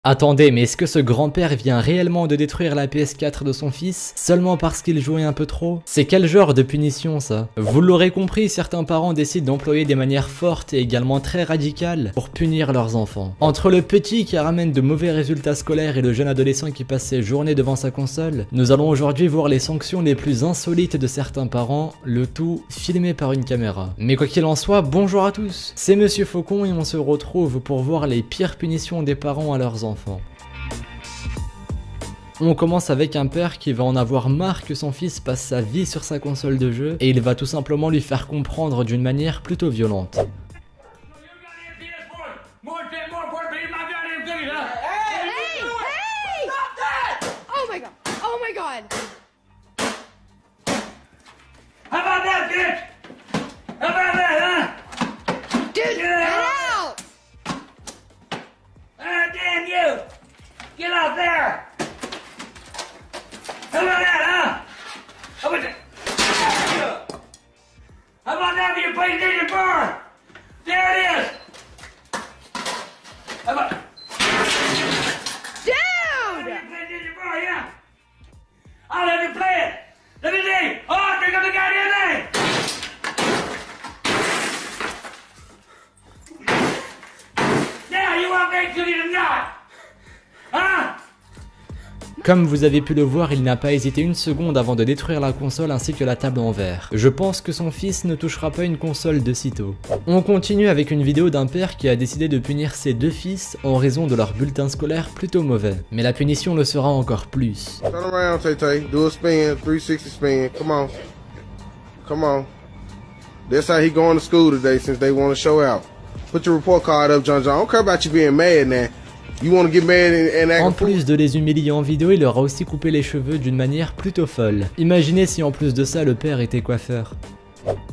Attendez, mais est-ce que ce grand-père vient réellement de détruire la PS4 de son fils seulement parce qu'il jouait un peu trop? C'est quel genre de punition ça? Vous l'aurez compris, certains parents décident d'employer des manières fortes et également très radicales pour punir leurs enfants. Entre le petit qui ramène de mauvais résultats scolaires et le jeune adolescent qui passe ses journées devant sa console, nous allons aujourd'hui voir les sanctions les plus insolites de certains parents, le tout filmé par une caméra. Mais quoi qu'il en soit, bonjour à tous, c'est Monsieur Faucon et on se retrouve pour voir les pires punitions des parents à leurs enfants. On commence avec un père qui va en avoir marre que son fils passe sa vie sur sa console de jeu et il va tout simplement lui faire comprendre d'une manière plutôt violente. Get out there! How about that, huh? How about that? How about that for your PlayStation 4? There it is! How about... Dude! Your PlayStation 4, yeah? I'll let you play it! Let me see! Oh, drink up the goddamn thing! Now you want me to you not? Comme vous avez pu le voir, il n'a pas hésité une seconde avant de détruire la console ainsi que la table en verre. Je pense que son fils ne touchera pas une console de sitôt. On continue avec une vidéo d'un père qui a décidé de punir ses deux fils en raison de leur bulletin scolaire plutôt mauvais. Mais la punition le sera encore plus. Turn around, Tay-Tay. Do a spin, 360 spin. Come on. Come on. That's how he going to school today since they want to show out. Put your report card up, John. I don't care about you being mad now. En plus de les humilier en vidéo, il leur a aussi coupé les cheveux d'une manière plutôt folle. Imaginez si en plus de ça le père était coiffeur.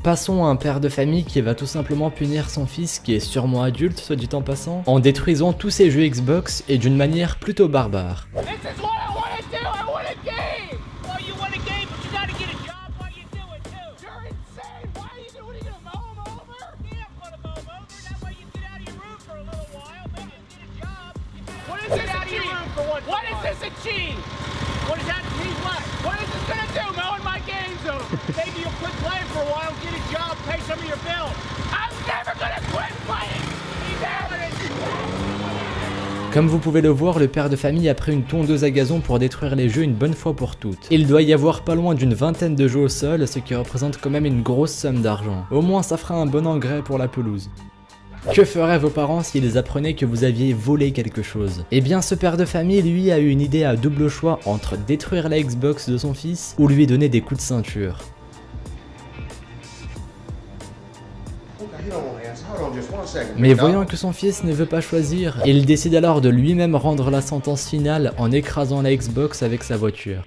Passons à un père de famille qui va tout simplement punir son fils, qui est sûrement adulte soit dit en passant, en détruisant tous ses jeux Xbox et d'une manière plutôt barbare. What is this achieve? What does that mean? What is this gonna do? Mowing my games over. Maybe you'll quit playing for a while, get a job, pay some of your bills. I'm never gonna quit playing. Comme vous pouvez le voir, le père de famille a pris une tondeuse à gazon pour détruire les jeux une bonne fois pour toutes. Il doit y avoir pas loin d'une vingtaine de jeux au sol, ce qui représente quand même une grosse somme d'argent. Au moins ça fera un bon engrais pour la pelouse. Que feraient vos parents s'ils apprenaient que vous aviez volé quelque chose? Eh bien ce père de famille lui a eu une idée à double choix entre détruire la Xbox de son fils ou lui donner des coups de ceinture. Mais voyant que son fils ne veut pas choisir, il décide alors de lui-même rendre la sentence finale en écrasant la Xbox avec sa voiture.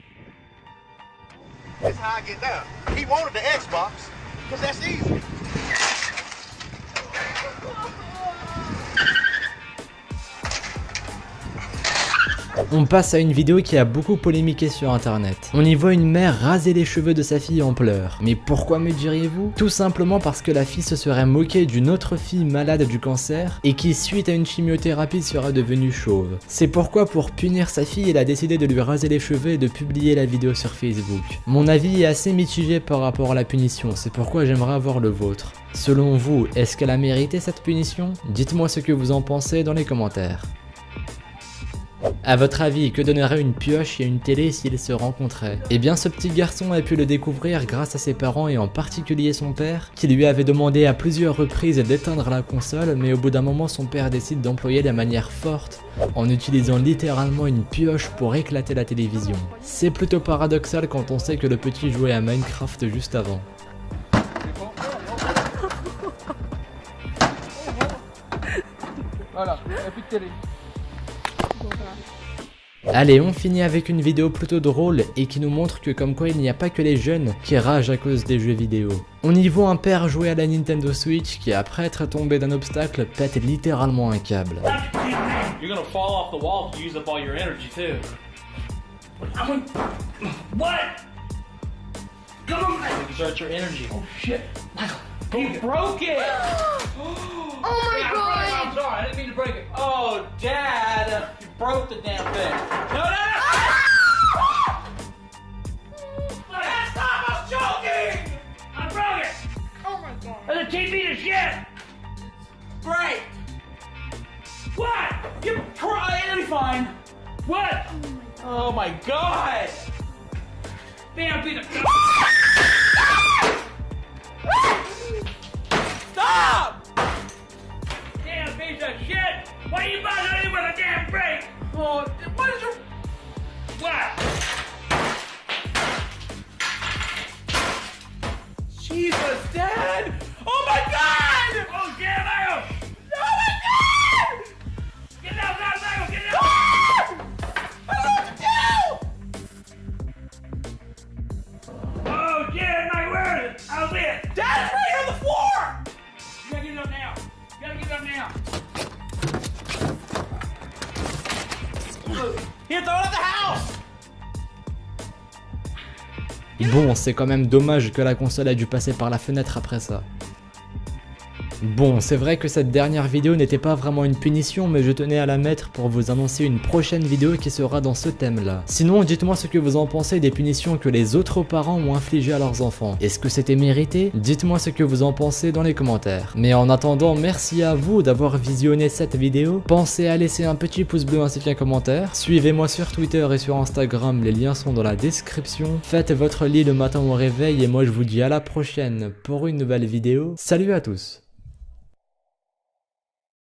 On passe à une vidéo qui a beaucoup polémiqué sur internet. On y voit une mère raser les cheveux de sa fille en pleurs. Mais pourquoi me diriez-vous? Tout simplement parce que la fille se serait moquée d'une autre fille malade du cancer et qui suite à une chimiothérapie sera devenue chauve. C'est pourquoi pour punir sa fille, elle a décidé de lui raser les cheveux et de publier la vidéo sur Facebook. Mon avis est assez mitigé par rapport à la punition, c'est pourquoi j'aimerais avoir le vôtre. Selon vous, est-ce qu'elle a mérité cette punition? Dites-moi ce que vous en pensez dans les commentaires. A votre avis, que donnerait une pioche et une télé s'ils se rencontraient? Eh bien ce petit garçon a pu le découvrir grâce à ses parents et en particulier son père, qui lui avait demandé à plusieurs reprises d'éteindre la console, mais au bout d'un moment son père décide d'employer la manière forte en utilisant littéralement une pioche pour éclater la télévision. C'est plutôt paradoxal quand on sait que le petit jouait à Minecraft juste avant. Voilà, il n'y a plus de télé. Allez, on finit avec une vidéo plutôt drôle et qui nous montre que comme quoi il n'y a pas que les jeunes qui ragent à cause des jeux vidéo. On y voit un père jouer à la Nintendo Switch qui après être tombé d'un obstacle pète littéralement un câble. You're gonna fall off the wall if you use up all your energy too. What? Come on, You exert your energy. oh shit! Michael, You broke it! Oh my god! I'm sorry, I didn't mean to break it. Oh, Dad! You broke the damn thing. No, no, no! Stop! I was joking! I broke it! Oh my god. And the TV to shit! Great! What? You cry, it'll be fine. What? Oh my god! Damn piece of Stop! Damn piece of shit! Why are you bothering me with a damn brake? Oh, what is your... What? Jesus, Dad! Oh my god! Oh, damn, Michael! Oh my god! Get out, Michael! Get out! I don't know what to do! Oh, yeah, Mike, where is it? I'll see it. Dad, it's right here on the floor! You gotta get it up now. You gotta get it up now. Here, throw it at the house! Bon, c'est quand même dommage que la console ait dû passer par la fenêtre après ça. Bon, c'est vrai que cette dernière vidéo n'était pas vraiment une punition, mais je tenais à la mettre pour vous annoncer une prochaine vidéo qui sera dans ce thème-là. Sinon, dites-moi ce que vous en pensez des punitions que les autres parents ont infligées à leurs enfants. Est-ce que c'était mérité? Dites-moi ce que vous en pensez dans les commentaires. Mais en attendant, merci à vous d'avoir visionné cette vidéo. Pensez à laisser un petit pouce bleu ainsi qu'un commentaire. Suivez-moi sur Twitter et sur Instagram, les liens sont dans la description. Faites votre lit le matin au réveil et moi je vous dis à la prochaine pour une nouvelle vidéo. Salut à tous!